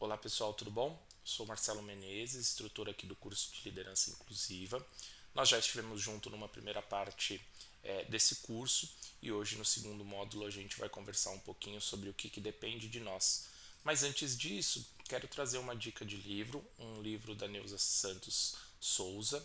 Olá pessoal, tudo bom? Sou Marcelo Menezes, instrutor aqui do curso de Liderança Inclusiva. Nós já estivemos junto numa primeira parte desse curso e hoje no segundo módulo a gente vai conversar um pouquinho sobre o que depende de nós. Mas antes disso, quero trazer uma dica de livro, um livro da Neuza Santos Souza.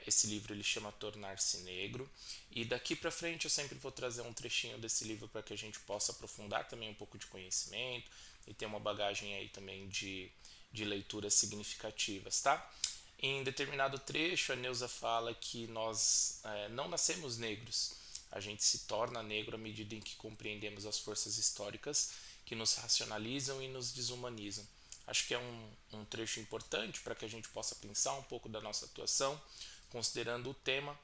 Esse livro ele chama Tornar-se Negro e daqui para frente eu sempre vou trazer um trechinho desse livro para que a gente possa aprofundar também um pouco de conhecimento e ter uma bagagem aí também de leituras significativas, tá? Em determinado trecho, a Neuza fala que nós não nascemos negros, a gente se torna negro à medida em que compreendemos as forças históricas que nos racionalizam e nos desumanizam. Acho que é um trecho importante para que a gente possa pensar um pouco da nossa atuação, considerando o tema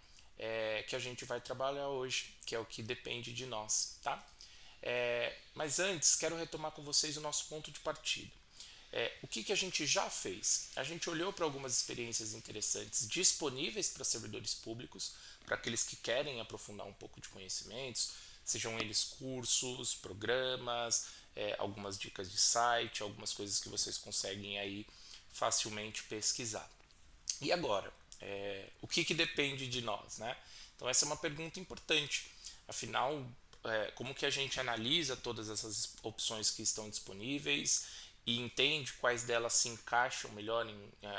que a gente vai trabalhar hoje, que é o que depende de nós, tá? Mas antes, quero retomar com vocês o nosso ponto de partida. O que a gente já fez? A gente olhou para algumas experiências interessantes disponíveis para servidores públicos, para aqueles que querem aprofundar um pouco de conhecimentos, sejam eles cursos, programas, algumas dicas de site, algumas coisas que vocês conseguem aí facilmente pesquisar. E agora, o que depende de nós, né? Então essa é uma pergunta importante. Afinal, como que a gente analisa todas essas opções que estão disponíveis e entende quais delas se encaixam melhor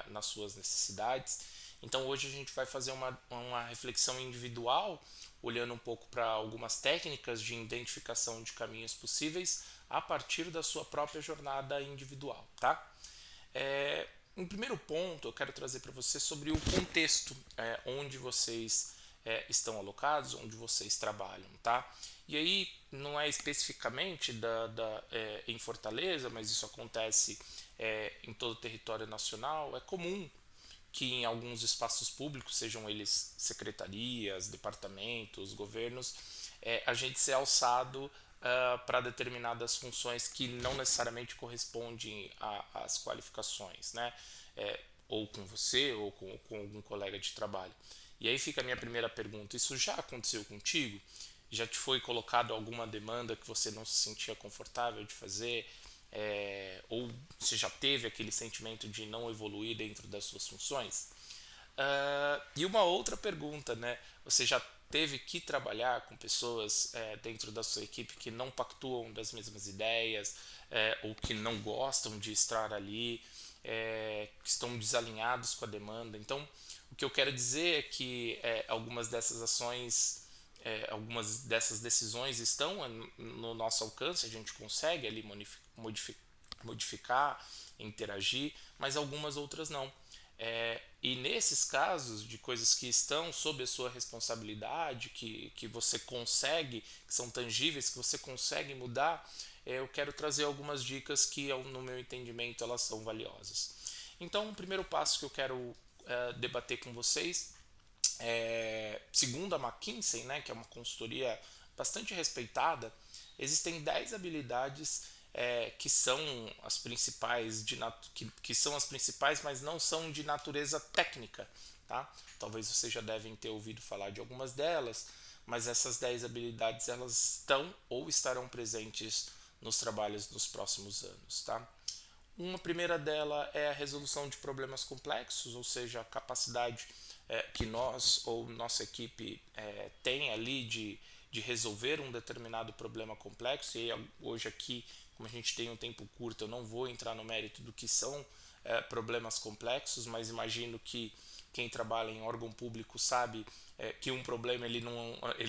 nas suas necessidades? Então hoje a gente vai fazer uma reflexão individual, olhando um pouco para algumas técnicas de identificação de caminhos possíveis a partir da sua própria jornada individual, tá? Um primeiro ponto eu quero trazer para você sobre o contexto onde vocês estão alocados, onde vocês trabalham, tá? E aí não é especificamente em Fortaleza, mas isso acontece em todo o território nacional. É comum que em alguns espaços públicos, sejam eles secretarias, departamentos, governos, a gente ser alçado para determinadas funções que não necessariamente correspondem às qualificações, né? Ou com você ou com algum colega de trabalho. E aí fica a minha primeira pergunta: isso já aconteceu contigo? Já te foi colocado alguma demanda que você não se sentia confortável de fazer? Ou você já teve aquele sentimento de não evoluir dentro das suas funções? E uma outra pergunta, né? Você já teve que trabalhar com pessoas dentro da sua equipe que não pactuam das mesmas ideias, ou que não gostam de estar ali, que estão desalinhados com a demanda? Então, o que eu quero dizer é que algumas dessas ações, algumas dessas decisões estão no nosso alcance, a gente consegue ali modificar, interagir, mas algumas outras não. E nesses casos de coisas que estão sob a sua responsabilidade, que você consegue, que são tangíveis, que você consegue mudar, eu quero trazer algumas dicas que, no meu entendimento, elas são valiosas. Então, o primeiro passo que eu quero debater com vocês, segundo a McKinsey, né, que é uma consultoria bastante respeitada, existem 10 habilidades que são as principais, que são as principais, mas não são de natureza técnica, tá? Talvez vocês já devem ter ouvido falar de algumas delas, mas essas 10 habilidades elas estão ou estarão presentes nos trabalhos dos próximos anos, tá? Uma primeira dela é a resolução de problemas complexos, ou seja, a capacidade que nós ou nossa equipe tem ali de resolver um determinado problema complexo. E hoje aqui, como a gente tem um tempo curto, eu não vou entrar no mérito do que são problemas complexos, mas imagino que quem trabalha em órgão público sabe que um problema ele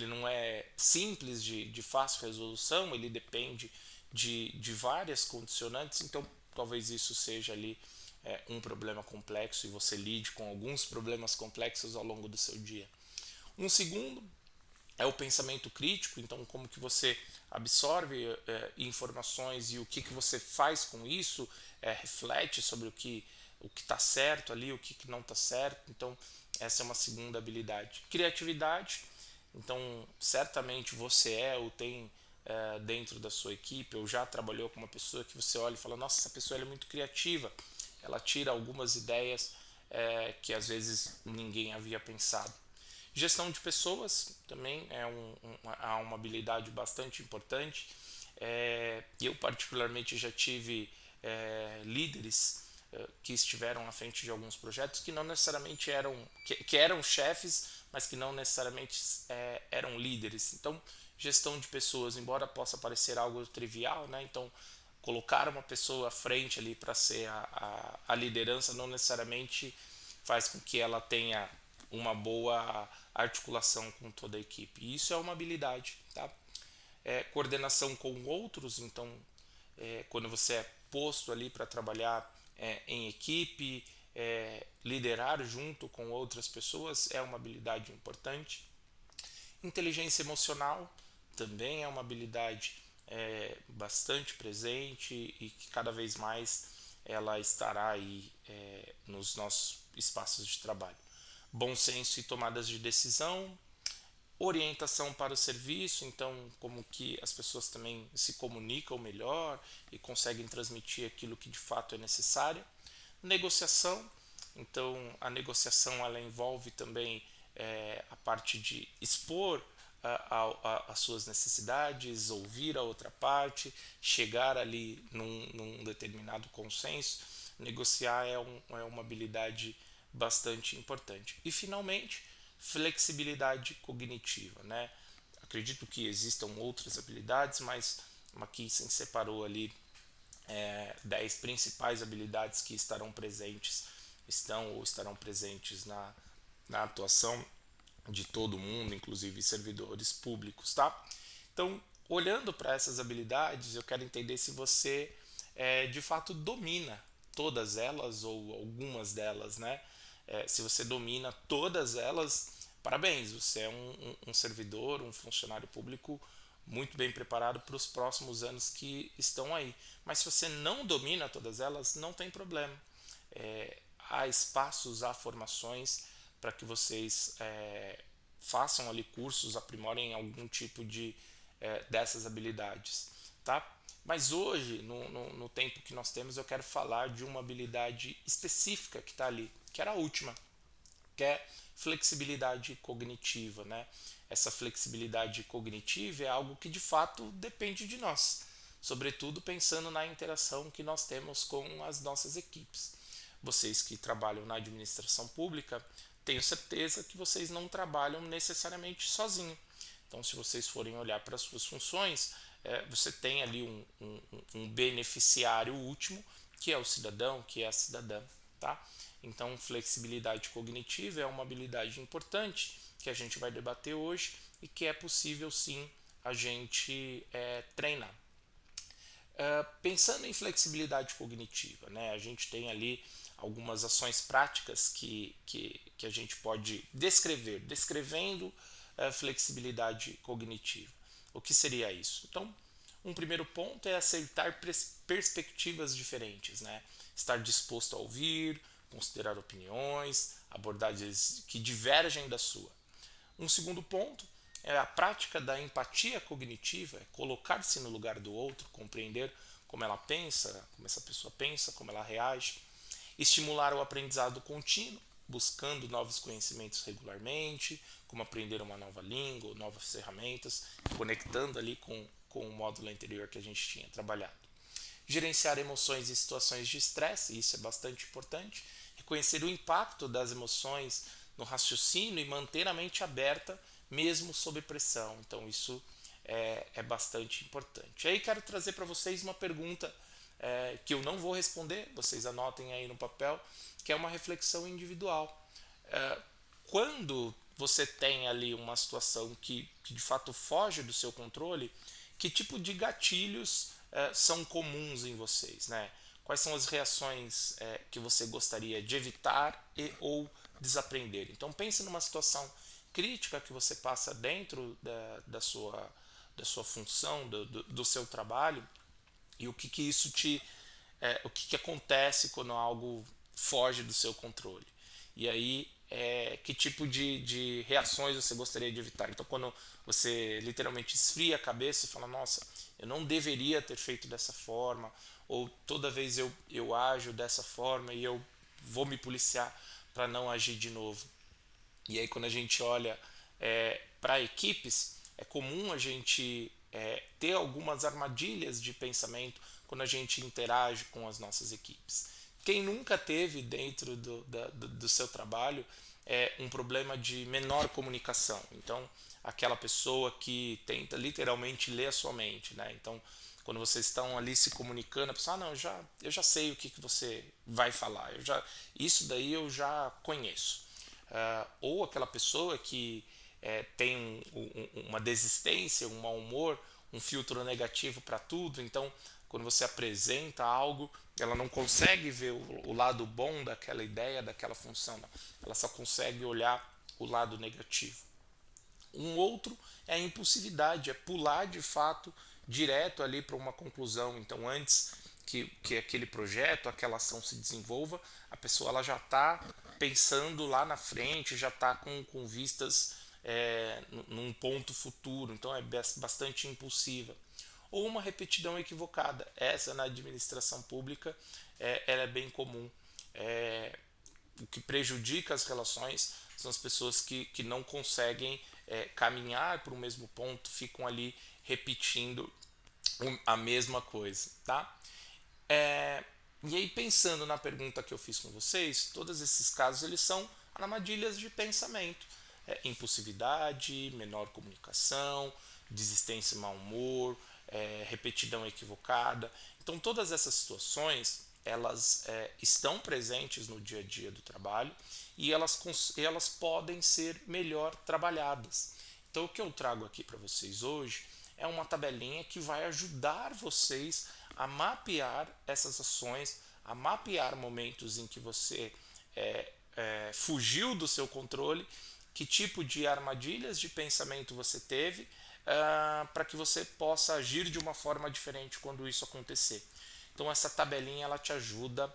não é simples de fácil resolução, ele depende de várias condicionantes. Então talvez isso seja ali um problema complexo e você lide com alguns problemas complexos ao longo do seu dia. Um segundo é o pensamento crítico. Então como que você absorve informações e o que você faz com isso, reflete sobre o que está certo ali, o que não está certo. Então essa é uma segunda habilidade. Criatividade. Então certamente você ou tem dentro da sua equipe, ou já trabalhou com uma pessoa que você olha e fala: nossa, essa pessoa é muito criativa, ela tira algumas ideias que às vezes ninguém havia pensado. Gestão de pessoas também é uma habilidade bastante importante. Eu particularmente já tive líderes que estiveram à frente de alguns projetos que não necessariamente que eram chefes, mas que não necessariamente eram líderes. Então, gestão de pessoas, embora possa parecer algo trivial, né? Então, colocar uma pessoa à frente ali para ser a liderança não necessariamente faz com que ela tenha uma boa articulação com toda a equipe. E isso é uma habilidade, tá? Coordenação com outros, então quando você é posto ali para trabalhar em equipe, liderar junto com outras pessoas é uma habilidade importante. Inteligência emocional também é uma habilidade bastante presente e que cada vez mais ela estará aí nos nossos espaços de trabalho. Bom senso e tomadas de decisão, orientação para o serviço, então como que as pessoas também se comunicam melhor e conseguem transmitir aquilo que de fato é necessário. Negociação, então a negociação ela envolve também a parte de expor as suas necessidades, ouvir a outra parte, chegar ali num determinado consenso. Negociar é uma habilidade bastante importante. E finalmente, flexibilidade cognitiva, né? Acredito que existam outras habilidades, mas McKinsey separou ali 10 principais habilidades que estarão presentes na atuação de todo mundo, inclusive servidores públicos, tá? Então, olhando para essas habilidades, eu quero entender se você de fato domina todas elas ou algumas delas, né? Se você domina todas elas, parabéns, você é um servidor, um funcionário público muito bem preparado para os próximos anos que estão aí. Mas se você não domina todas elas, não tem problema. Há espaços, há formações para que vocês façam ali cursos, aprimorem algum tipo dessas habilidades, tá? Mas hoje, no tempo que nós temos, eu quero falar de uma habilidade específica que está ali, que era a última, que é flexibilidade cognitiva, né? Essa flexibilidade cognitiva é algo que de fato depende de nós, sobretudo pensando na interação que nós temos com as nossas equipes. Vocês que trabalham na administração pública, tenho certeza que vocês não trabalham necessariamente sozinhos. Então, se vocês forem olhar para as suas funções, você tem ali um beneficiário último, que é o cidadão, que é a cidadã, tá? Então, flexibilidade cognitiva é uma habilidade importante que a gente vai debater hoje e que é possível sim a gente treinar. Pensando em flexibilidade cognitiva, né, a gente tem ali algumas ações práticas que a gente pode descrevendo flexibilidade cognitiva. O que seria isso? Então, um primeiro ponto é aceitar perspectivas diferentes, né? Estar disposto a ouvir, considerar opiniões, abordagens que divergem da sua. Um segundo ponto é a prática da empatia cognitiva, é colocar-se no lugar do outro, compreender como ela pensa, como essa pessoa pensa, como ela reage. Estimular o aprendizado contínuo, buscando novos conhecimentos regularmente, como aprender uma nova língua, novas ferramentas, conectando ali com o módulo anterior que a gente tinha trabalhado. Gerenciar emoções em situações de estresse, isso é bastante importante. Reconhecer o impacto das emoções no raciocínio e manter a mente aberta mesmo sob pressão. Então isso é bastante importante. Aí quero trazer para vocês uma pergunta que eu não vou responder, vocês anotem aí no papel, que é uma reflexão individual. Quando você tem ali uma situação que de fato foge do seu controle, que tipo de gatilhos são comuns em vocês, né? Quais são as reações que você gostaria de evitar ou desaprender? Então pense numa situação crítica que você passa dentro da sua função, do seu trabalho, e o que isso o que acontece quando algo foge do seu controle. E aí, que tipo de reações você gostaria de evitar? Então, quando você literalmente esfria a cabeça e fala, nossa, eu não deveria ter feito dessa forma, ou toda vez eu ajo dessa forma e eu vou me policiar para não agir de novo. E aí, quando a gente olha para equipes, é comum a gente ter algumas armadilhas de pensamento quando a gente interage com as nossas equipes. Quem nunca teve dentro do seu trabalho um problema de menor comunicação? Então, aquela pessoa que tenta literalmente ler a sua mente, né? Então, quando vocês estão ali se comunicando, a pessoa, não, eu já sei o que você vai falar, isso daí eu já conheço. Ou aquela pessoa que tem uma desistência, um mau humor, um filtro negativo para tudo, então quando você apresenta algo, ela não consegue ver o lado bom daquela ideia, daquela função, não. Ela só consegue olhar o lado negativo. Um outro é a impulsividade, é pular de fato direto ali para uma conclusão. Então, antes que aquele projeto, aquela ação se desenvolva, a pessoa ela já está pensando lá na frente, já está com vistas num ponto futuro. Então, é bastante impulsiva. Ou uma repetidão equivocada. Essa na administração pública ela é bem comum. O que prejudica as relações são as pessoas que não conseguem caminhar para o mesmo ponto, ficam ali repetindo a mesma coisa, tá? E aí, pensando na pergunta que eu fiz com vocês, todos esses casos eles são armadilhas de pensamento. Impulsividade, menor comunicação, desistência e mau humor, repetidão equivocada. Então, todas essas situações elas estão presentes no dia a dia do trabalho e elas podem ser melhor trabalhadas. Então, o que eu trago aqui para vocês hoje é uma tabelinha que vai ajudar vocês a mapear essas ações, a mapear momentos em que você fugiu do seu controle, que tipo de armadilhas de pensamento você teve, para que você possa agir de uma forma diferente quando isso acontecer. Então essa tabelinha ela te ajuda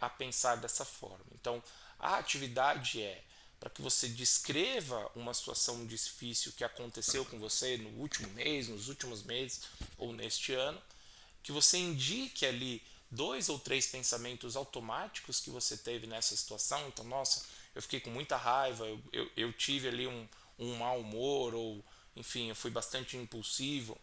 a pensar dessa forma. Então a atividade é para que você descreva uma situação difícil que aconteceu com você no último mês, nos últimos meses ou neste ano, que você indique ali 2 ou 3 pensamentos automáticos que você teve nessa situação. Então, nossa, eu fiquei com muita raiva, eu tive ali um mau humor, ou enfim, eu fui bastante impulsivo.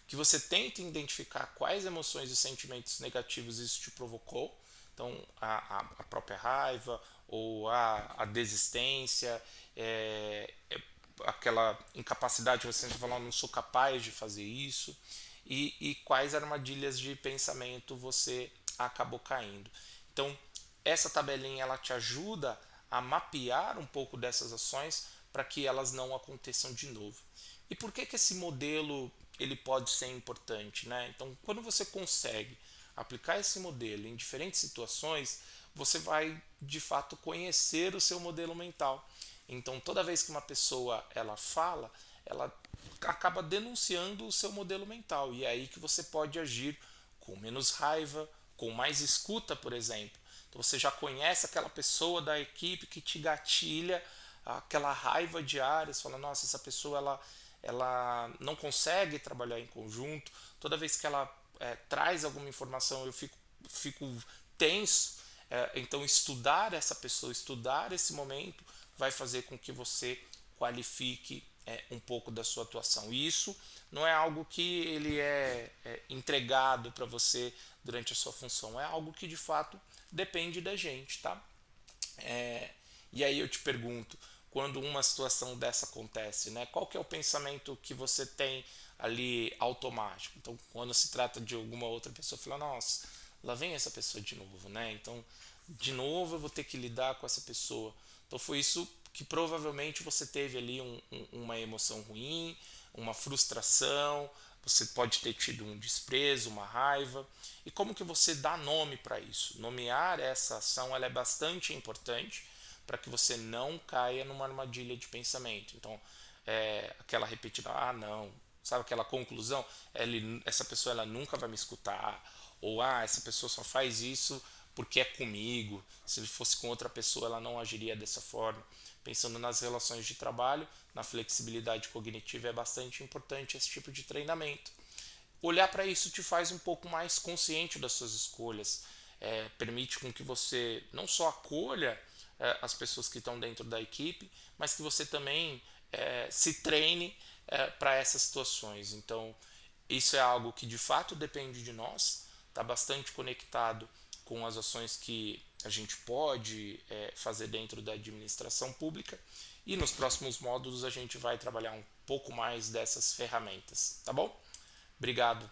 Que você tente identificar quais emoções e sentimentos negativos isso te provocou. Então, a própria raiva, ou a desistência, aquela incapacidade de você falar, não sou capaz de fazer isso, e quais armadilhas de pensamento você acabou caindo. Então, essa tabelinha ela te ajuda a mapear um pouco dessas ações para que elas não aconteçam de novo. E por que esse modelo ele pode ser importante, né? Então, quando você consegue aplicar esse modelo em diferentes situações, você vai de fato conhecer o seu modelo mental. Então, toda vez que uma pessoa ela fala, ela acaba denunciando o seu modelo mental, e é aí que você pode agir com menos raiva, com mais escuta, por exemplo. Então, você já conhece aquela pessoa da equipe que te gatilha aquela raiva diária, você fala, nossa, essa pessoa ela não consegue trabalhar em conjunto, toda vez que ela traz alguma informação eu fico tenso. Então, estudar essa pessoa, estudar esse momento, vai fazer com que você qualifique um pouco da sua atuação. E isso não é algo que ele é entregado para você durante a sua função, é algo que de fato depende da gente, tá? E aí eu te pergunto, quando uma situação dessa acontece, né, qual que é o pensamento que você tem ali automático? Então, quando se trata de alguma outra pessoa, fala, nossa, lá vem essa pessoa de novo, né? Então, de novo eu vou ter que lidar com essa pessoa. Então, foi isso que provavelmente você teve ali uma emoção ruim, uma frustração, você pode ter tido um desprezo, uma raiva. E como que você dá nome para isso? Nomear essa ação ela é bastante importante para que você não caia numa armadilha de pensamento. Então, aquela repetida, não, sabe aquela conclusão? Essa pessoa ela nunca vai me escutar, ou essa pessoa só faz isso porque é comigo, se ele fosse com outra pessoa ela não agiria dessa forma. Pensando nas relações de trabalho, na flexibilidade cognitiva, é bastante importante esse tipo de treinamento. Olhar para isso te faz um pouco mais consciente das suas escolhas, permite com que você não só acolha as pessoas que estão dentro da equipe, mas que você também se treine para essas situações. Então, Isso é algo que de fato depende de nós, está bastante conectado com as ações que a gente pode fazer dentro da administração pública, e nos próximos módulos a gente vai trabalhar um pouco mais dessas ferramentas, tá bom? Obrigado